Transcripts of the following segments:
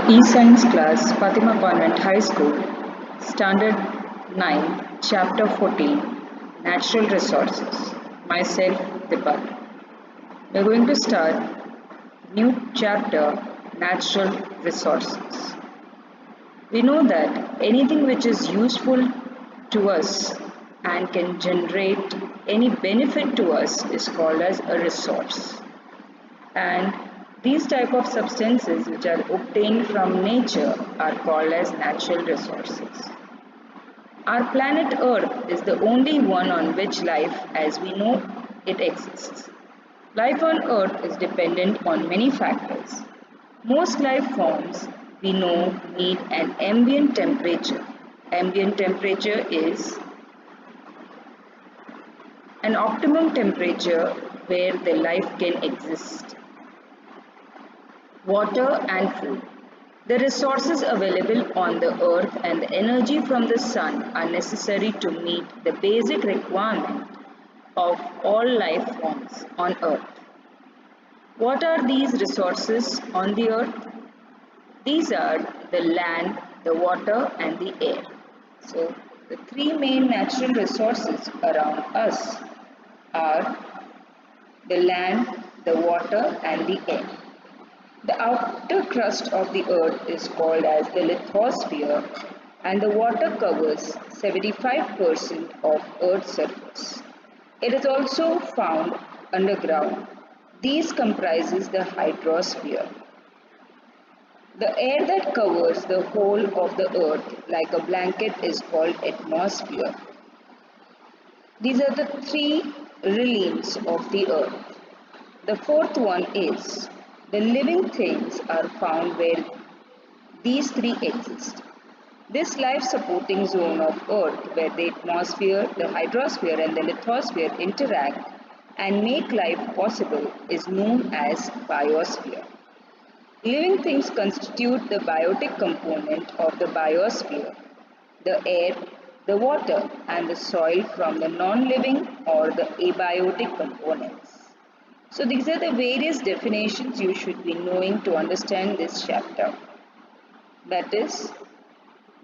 E-Science class, Fatima Convent High School, Standard 9, Chapter 14, Natural Resources. Myself, Deepak. We're going to start new chapter, Natural Resources. We know that anything which is useful to us and can generate any benefit to us is called as a resource. And these type of substances which are obtained from nature are called as natural resources. Our planet Earth is the only one on which life as we know it exists. Life on Earth is dependent on many factors. Most life forms we know need an ambient temperature. Ambient temperature is an optimum temperature where the life can exist. Water and food. The resources available on the earth and the energy from the sun are necessary to meet the basic requirement of all life forms on earth. What are these resources on the earth? These are the land, the water and the air. So the three main natural resources around us are the land, the water and the air. The outer crust of the earth is called as the lithosphere and the water covers 75% of earth's surface. It is also found underground. These comprises the hydrosphere. The air that covers the whole of the earth like a blanket is called atmosphere. These are the three realms of the earth. The fourth one is the living things are found where these three exist. This life supporting zone of earth where the atmosphere, the hydrosphere and the lithosphere interact and make life possible is known as biosphere. Living things constitute the biotic component of the biosphere, the air, the water and the soil from the non-living or the abiotic components. So these are the various definitions you should be knowing to understand this chapter. That is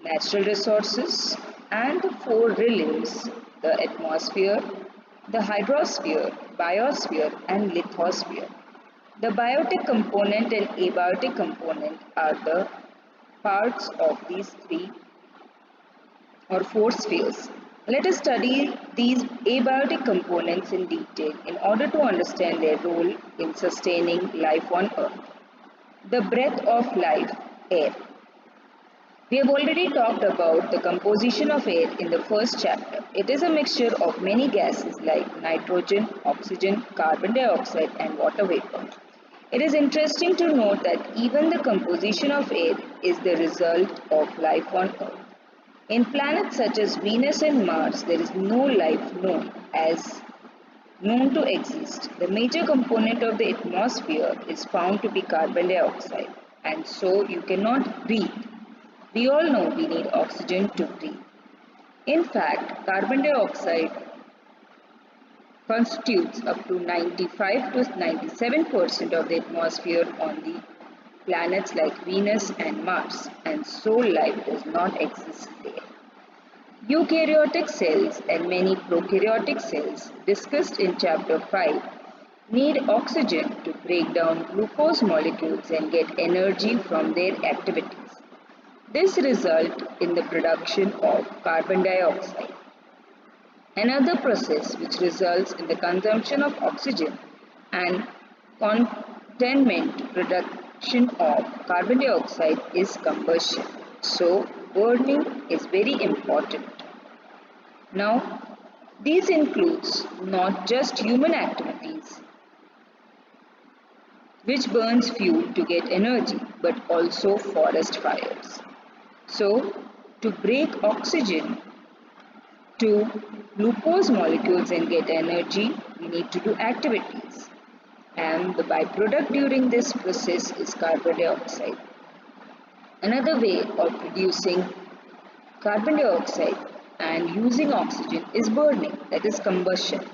natural resources and the four realms, the atmosphere, the hydrosphere, biosphere and lithosphere. The biotic component and abiotic component are the parts of these three or four spheres. Let us study these abiotic components in detail in order to understand their role in sustaining life on earth. The breath of life, air. We have already talked about the composition of air in the first chapter. It is a mixture of many gases like nitrogen, oxygen, carbon dioxide and water vapor. It is interesting to note that even the composition of air is the result of life on earth. In planets such as Venus and Mars, there is no life known to exist. The major component of the atmosphere is found to be carbon dioxide, and so you cannot breathe. We all know we need oxygen to breathe. In fact, carbon dioxide constitutes up to 95 to 97% of the atmosphere on the planets like Venus and Mars, and so life does not exist there. Eukaryotic cells and many prokaryotic cells discussed in chapter 5 need oxygen to break down glucose molecules and get energy from their activities. This results in the production of carbon dioxide. Another process which results in the consumption of oxygen and containment production of carbon dioxide is combustion. So, burning is very important. Now, these includes not just human activities which burns fuel to get energy but also forest fires. So, to break oxygen to glucose molecules and get energy, we need to do activities. And the byproduct during this process is carbon dioxide. Another way of reducing carbon dioxide and using oxygen is burning, that is combustion.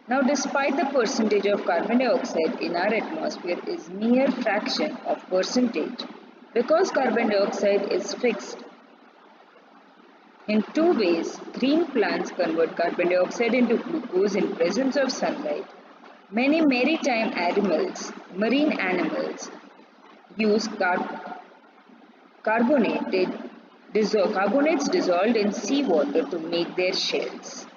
Now, despite the percentage of carbon dioxide in our atmosphere is mere fraction of percentage, Because carbon dioxide is fixed in two ways, green plants convert carbon dioxide into glucose in presence of sunlight. Many maritime animals, marine animals, use carbonates dissolved in seawater to make their shells.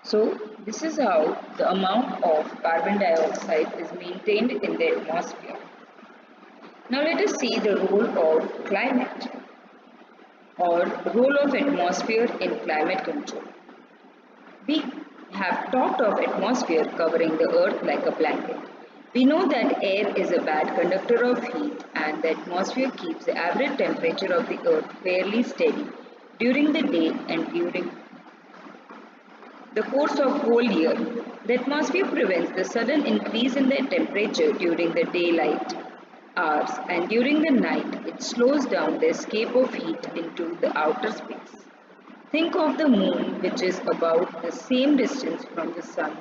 So, this is how the amount of carbon dioxide is maintained in the atmosphere. Now, let us see the role of climate or role of atmosphere in climate control. We have talked of atmosphere covering the earth like a blanket. We know that air is a bad conductor of heat and the atmosphere keeps the average temperature of the earth fairly steady during the day and during the course of whole year. The atmosphere prevents the sudden increase in the temperature during the daylight hours and during the night it slows down the escape of heat into the outer space. Think of the moon, which is about the same distance from the sun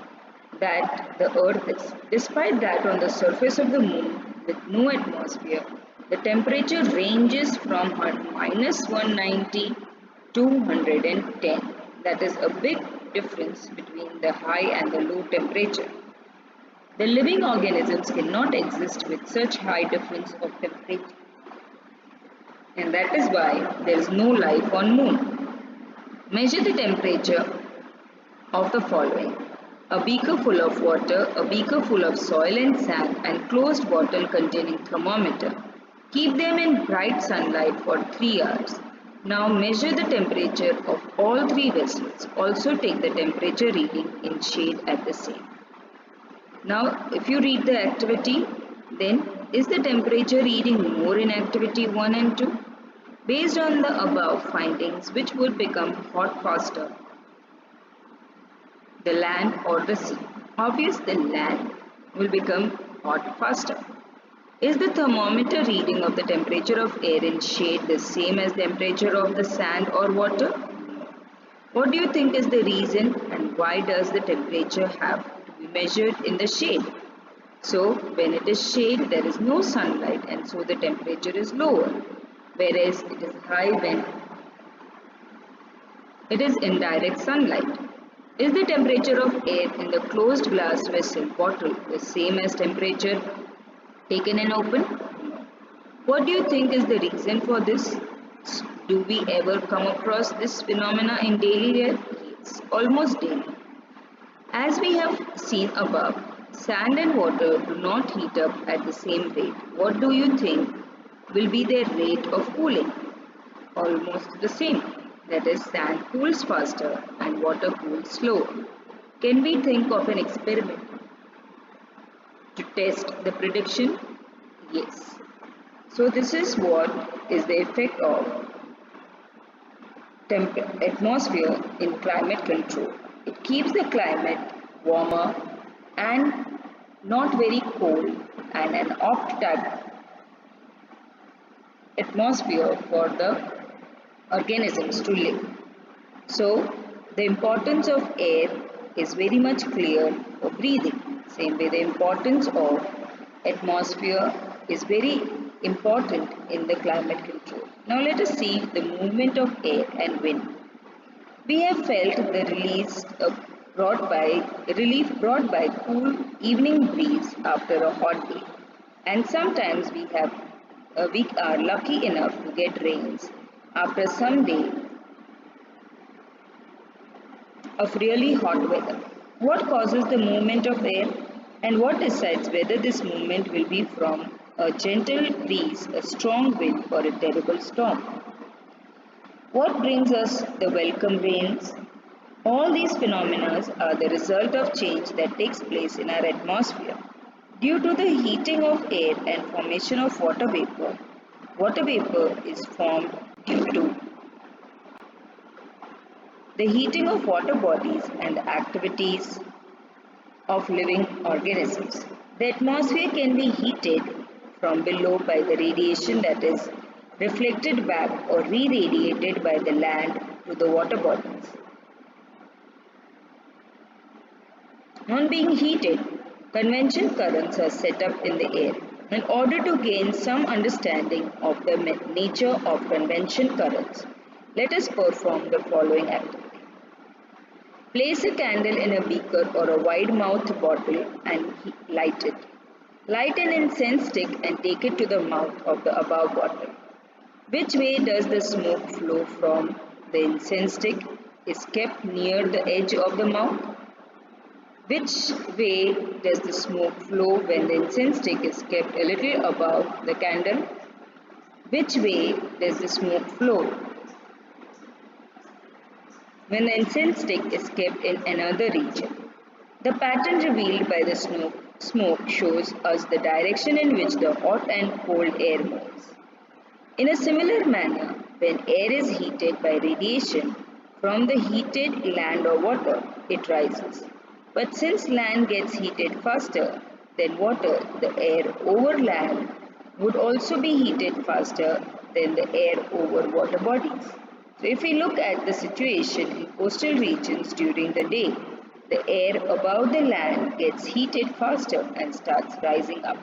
that the earth is. Despite that, on the surface of the moon, with no atmosphere, the temperature ranges from minus 190 to 110. That is a big difference between the high and the low temperature. The living organisms cannot exist with such high difference of temperature, and that is why there is no life on moon. Measure the temperature of the following: a beaker full of water, a beaker full of soil and sand, and closed bottle containing thermometer. Keep them in bright sunlight for 3 hours. Now measure the temperature of all three vessels. Also take the temperature reading in shade at the same. Now if you read the activity, then is the temperature reading more in activity 1 and 2? Based on the above findings, which would become hot faster, the land or the sea? Obvious, the land will become hot faster. Is the thermometer reading of the temperature of air in shade the same as the temperature of the sand or water? What do you think is the reason and why does the temperature have to be measured in the shade? So when it is shade, there is no sunlight and so the temperature is lower, whereas it is high when it is in direct sunlight. Is the temperature of air in the closed glass vessel bottle the same as temperature taken in open? No. What do you think is the reason for this? Do we ever come across this phenomena in daily life? Yes, almost daily. As we have seen above, sand and water do not heat up at the same rate. What do you think will be their rate of cooling? Almost the same. That is, sand cools faster and water cools slower. Can we think of an experiment to test the prediction? Yes. So this is what is the effect of atmosphere in climate control. It keeps the climate warmer and not very cold and an optimal atmosphere for the organisms to live. So the importance of air is very much clear for breathing. Same way the importance of atmosphere is very important in the climate control. Now let us see the movement of air and wind. We have felt the relief brought by cool evening breeze after a hot day, and sometimes we are lucky enough to get rains after some day of really hot weather. What causes the movement of air and what decides whether this movement will be from a gentle breeze, a strong wind, or a terrible storm? What brings us the welcome rains? All these phenomena are the result of change that takes place in our atmosphere. Due to the heating of air and formation of water vapor is formed due to the heating of water bodies and the activities of living organisms. The atmosphere can be heated from below by the radiation that is reflected back or re-radiated by the land to the water bodies. On being heated, convection currents are set up in the air. In order to gain some understanding of the nature of convection currents, let us perform the following activity. Place a candle in a beaker or a wide-mouthed bottle and light it. Light an incense stick and take it to the mouth of the above bottle. Which way does the smoke flow from the incense stick? Is kept near the edge of the mouth? Which way does the smoke flow when the incense stick is kept a little above the candle? Which way does the smoke flow when the incense stick is kept in another region? The pattern revealed by the smoke shows us the direction in which the hot and cold air moves. In a similar manner, when air is heated by radiation from the heated land or water, it rises. But since land gets heated faster than water, the air over land would also be heated faster than the air over water bodies. So if we look at the situation in coastal regions during the day, the air above the land gets heated faster and starts rising up.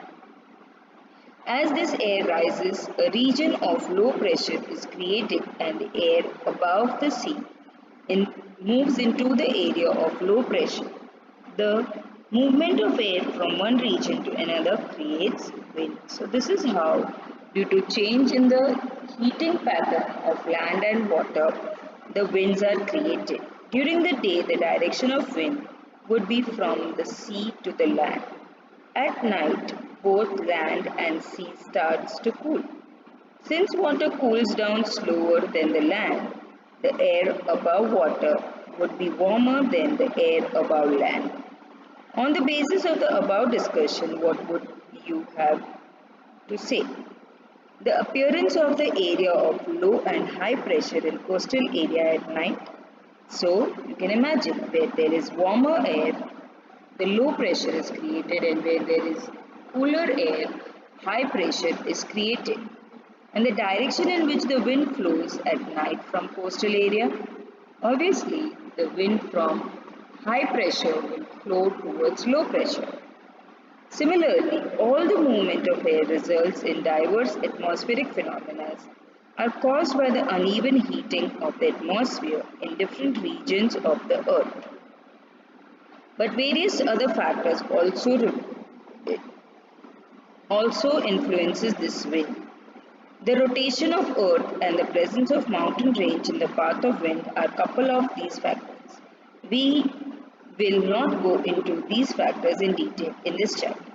As this air rises, a region of low pressure is created and the air above the sea moves into the area of low pressure. The movement of air from one region to another creates wind. So this is how, due to change in the heating pattern of land and water, the winds are created. During the day, the direction of wind would be from the sea to the land. At night, both land and sea starts to cool. Since water cools down slower than the land, the air above water would be warmer than the air above land. On the basis of the above discussion, what would you have to say? The appearance of the area of low and high pressure in coastal area at night. So, you can imagine where there is warmer air, the low pressure is created, and where there is cooler air, high pressure is created. And the direction in which the wind flows at night from coastal area, obviously the wind from high pressure will flow towards low pressure. Similarly, all the movement of air results in diverse atmospheric phenomena are caused by the uneven heating of the atmosphere in different regions of the earth. But various other factors also influences this wind. The rotation of earth and the presence of mountain range in the path of wind are couple of these factors. We will not go into these factors in detail in this chapter.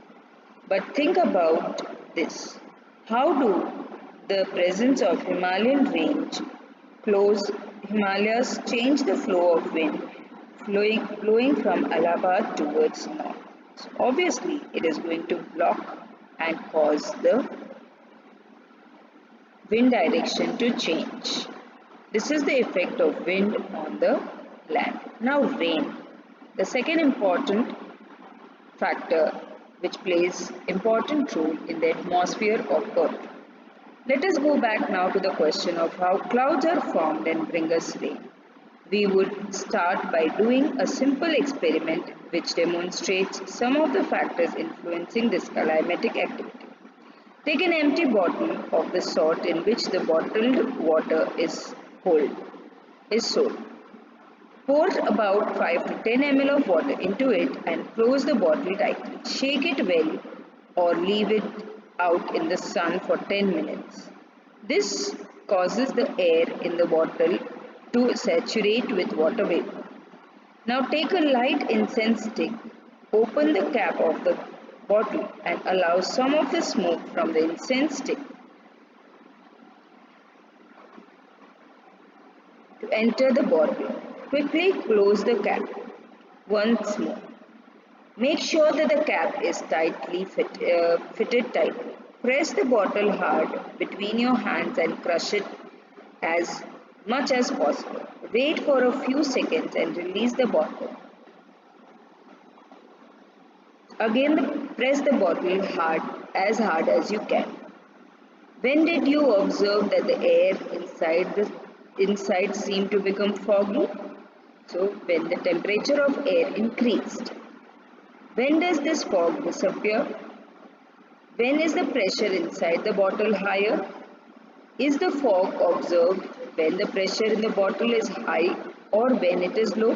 But think about this. How do the presence of Himalayan range flows Himalayas change the flow of wind flowing from Allahabad towards north? So obviously, it is going to block and cause the wind direction to change. This is the effect of wind on the land. Now rain. The second important factor which plays important role in the atmosphere of Earth. Let us go back now to the question of how clouds are formed and bring us rain. We would start by doing a simple experiment which demonstrates some of the factors influencing this climatic activity. Take an empty bottle of the sort in which the bottled water is sold. Pour about 5 to 10 ml of water into it and close the bottle tightly. Shake it well or leave it out in the sun for 10 minutes. This causes the air in the bottle to saturate with water vapor. Now take a light incense stick, open the cap of the bottle and allow some of the smoke from the incense stick to enter the bottle. Quickly close the cap once more. Make sure that the cap is tightly fitted tightly. Press the bottle hard between your hands and crush it as much as possible. Wait for a few seconds and release the bottle. Again, press the bottle hard as you can. When did you observe that the air inside seemed to become foggy? So, when the temperature of air increased. When does this fog disappear? When is the pressure inside the bottle higher? Is the fog observed when the pressure in the bottle is high or when it is low?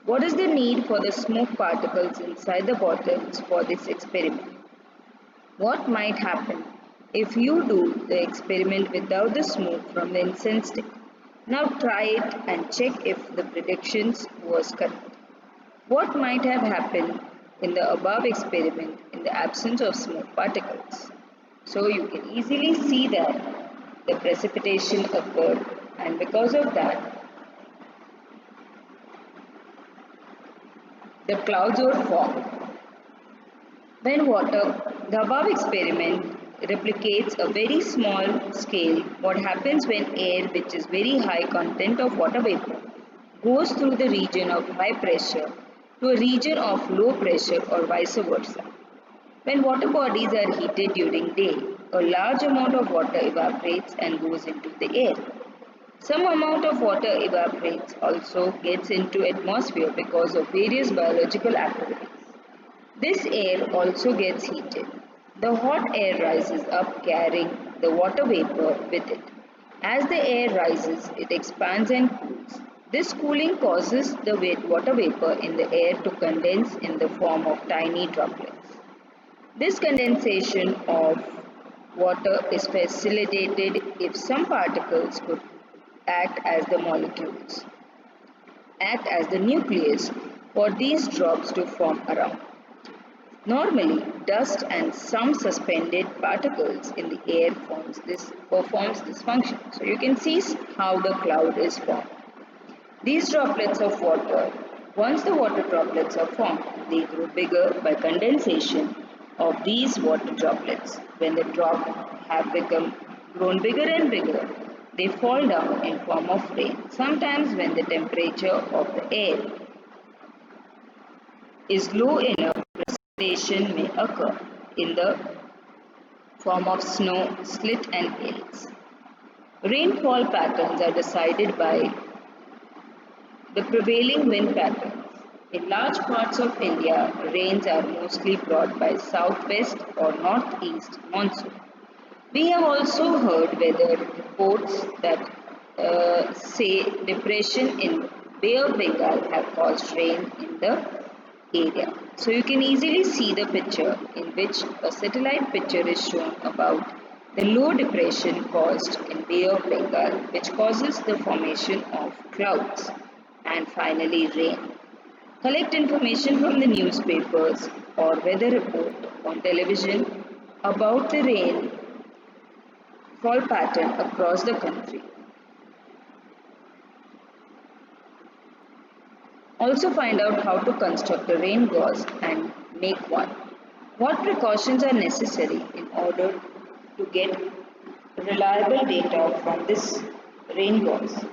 What is the need for the smoke particles inside the bottles for this experiment? What might happen if you do the experiment without the smoke from the incense stick? Now try it and check if the predictions was correct. What might have happened in the above experiment in the absence of smoke particles? So you can easily see that the precipitation occurred, and because of that the clouds were formed. When the above experiment replicates a very small scale what happens when air which is very high content of water vapor goes through the region of high pressure to a region of low pressure or vice versa. When water bodies are heated during day, a large amount of water evaporates and goes into the air. Some amount of water evaporates also gets into atmosphere because of various biological activities. This air also gets heated. The hot air rises up carrying the water vapor with it. As the air rises, it expands and cools. This cooling causes the water vapor in the air to condense in the form of tiny droplets. This condensation of water is facilitated if some particles could act as the molecules, act as the nucleus for these drops to form around. Normally, dust and some suspended particles in the air performs this function. So you can see how the cloud is formed. These droplets of water, once the water droplets are formed, they grow bigger by condensation of these water droplets. When the drops have become grown bigger and bigger, they fall down in form of rain. Sometimes when the temperature of the air is low enough, precipitation may occur in the form of snow, sleet and hails. Rainfall patterns are decided by the prevailing wind patterns. In large parts of India, rains are mostly brought by southwest or northeast monsoon. We have also heard weather reports that say depression in Bay of Bengal have caused rain in the area. So you can easily see the picture in which a satellite picture is shown about the low depression caused in Bay of Bengal, which causes the formation of clouds and finally rain. Collect information from the newspapers or weather report on television about the rainfall pattern across the country. Also find out how to construct a rain gauze and make one. What precautions are necessary in order to get reliable data from this rain gauze?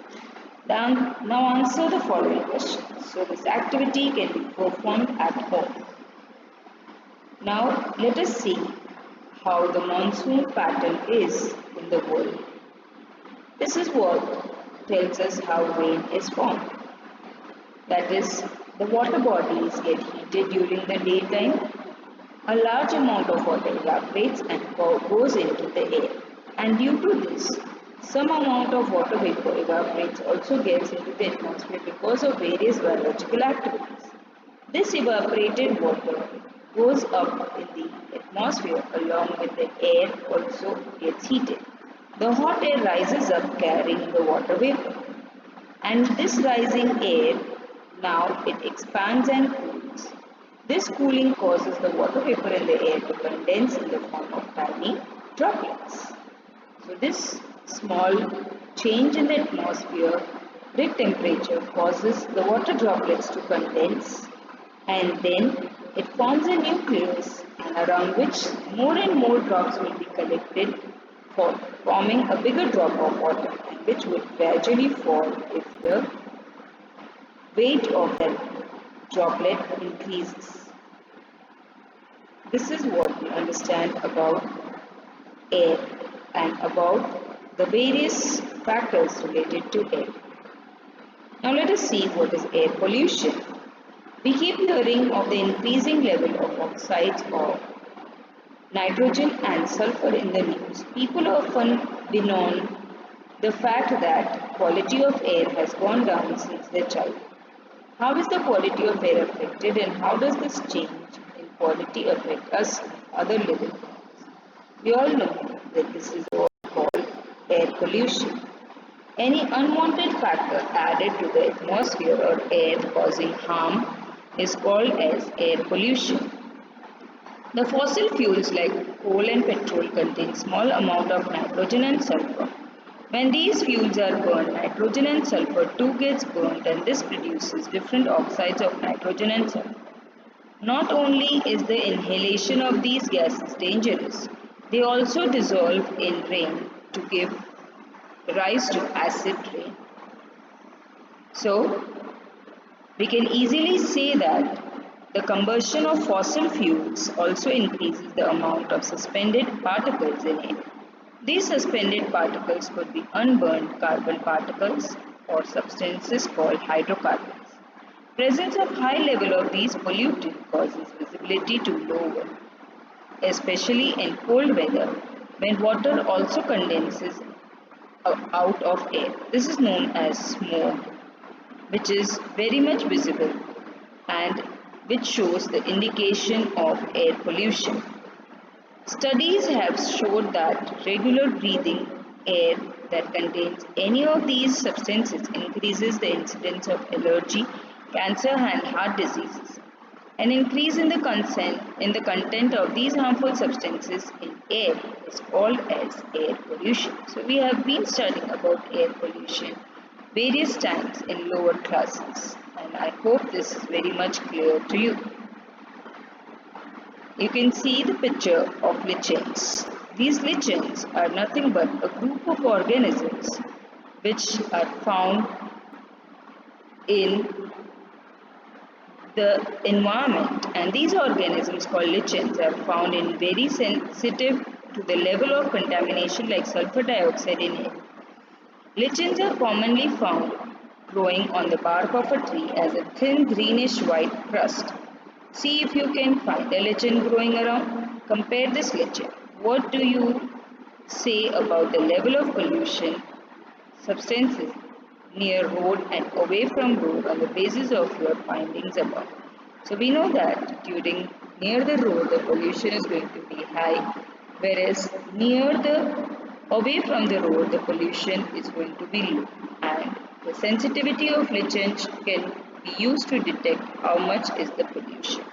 Now answer the following questions. So this activity can be performed at home. Now let us see how the monsoon pattern is in the world. This is what tells us how rain is formed. That is, the water bodies get heated during the daytime. A large amount of water evaporates and goes into the air. And due to this, some amount of water vapor evaporates also gets into the atmosphere because of various biological activities. This evaporated water goes up in the atmosphere along with the air also gets heated. The hot air rises up carrying the water vapor. And this rising air now it expands and cools. This cooling causes the water vapor in the air to condense in the form of tiny droplets. So this small change in the atmospheric temperature causes the water droplets to condense and then it forms a nucleus and around which more and more drops will be collected for forming a bigger drop of water which would gradually fall if the weight of that droplet increases. This is what we understand about air and about the various factors related to air. Now let us see what is air pollution. We keep hearing of the increasing level of oxides of nitrogen and sulfur in the news, people often bemoan the fact that quality of air has gone down since their childhood. How is the quality of air affected and how does this change in quality affect us and other living things? We all know that this is what we call air pollution. Any unwanted factor added to the atmosphere or air causing harm is called as air pollution. The fossil fuels like coal and petrol contain small amount of nitrogen and sulfur. When these fuels are burned, nitrogen and sulfur too gets burnt and this produces different oxides of nitrogen and sulfur. Not only is the inhalation of these gases dangerous, they also dissolve in rain to give rise to acid rain. So, we can easily say that the combustion of fossil fuels also increases the amount of suspended particles in air. These suspended particles could be unburned carbon particles or substances called hydrocarbons. Presence of high level of these pollutants causes visibility to lower, especially in cold weather when water also condenses out of air. This is known as smog, which is very much visible and which shows the indication of air pollution. Studies have showed that regular breathing air that contains any of these substances increases the incidence of allergy, cancer and heart diseases. An increase in the content of these harmful substances in air is called as air pollution. So we have been studying about air pollution various times in lower classes and I hope this is very much clear to you. You can see the picture of lichens. These lichens are nothing but a group of organisms which are found in the environment, and these organisms called lichens are found in very sensitive to the level of contamination like sulfur dioxide in air. Lichens are commonly found growing on the bark of a tree as a thin greenish white crust. See if you can find a lichen growing around. Compare this lichen. What do you say about the level of pollution substances near road and away from road on the basis of your findings above? So we know that during near the road the pollution is going to be high, whereas near the away from the road the pollution is going to be low, and the sensitivity of lichens can be used to detect how much is the pollution.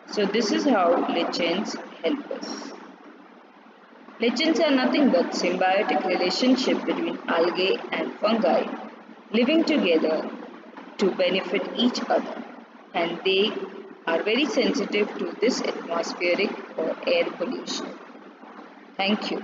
So this is how lichens help us. Lichens are nothing but symbiotic relationship between algae and fungi living together to benefit each other, and they are very sensitive to this atmospheric or air pollution. Thank you.